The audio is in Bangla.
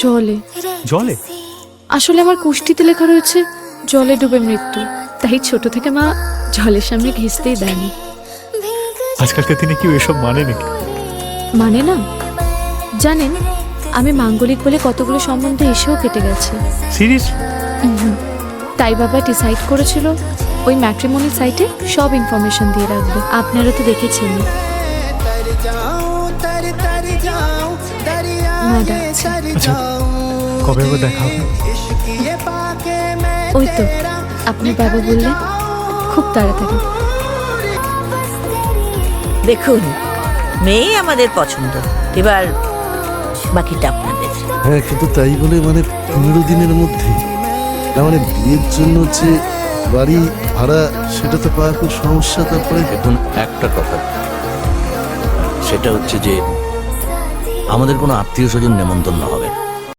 জলে। জলে? আসলে আমার কুষ্টিতে লেখা রয়েছে জলে ডুবে মৃত্যু, তাই ছোট থেকে মা জলের সামনে ঘেঁষতেই দেয়নি। আজকালকার দিনে কেউ এসব মানে নাকি? মানে না? জানেন, আমি মাঙ্গলিক বলে কতগুলো সম্বন্ধ এসেও কেটে গেছে। সিরিয়াস? তাই বাবা ডিসাইড করেছিল ওই ম্যাট্রিমনি সাইটে সব ইনফরমেশন দিয়ে রাখবে। আপনারা তো দেখেছেন। আচ্ছা, কবে আবার দেখা হবে? ওই তো আপনার বাবা বললেন খুব তাড়াতাড়ি। দেখুন, মেয়ে আমাদের পছন্দ, এবার বাকিটা আপনাদের। হ্যাঁ, কিন্তু তাই বলে 15 দিনের মধ্যে না, বিয়ের জন্য যে বাড়ি ভাড়া সেটা তো পাওয়া খুব সমস্যা। তারপরে এখন একটা কথা, সেটা হচ্ছে যে আমাদের কোনো আত্মীয় স্বজন নেমন্তন্ন হবে না।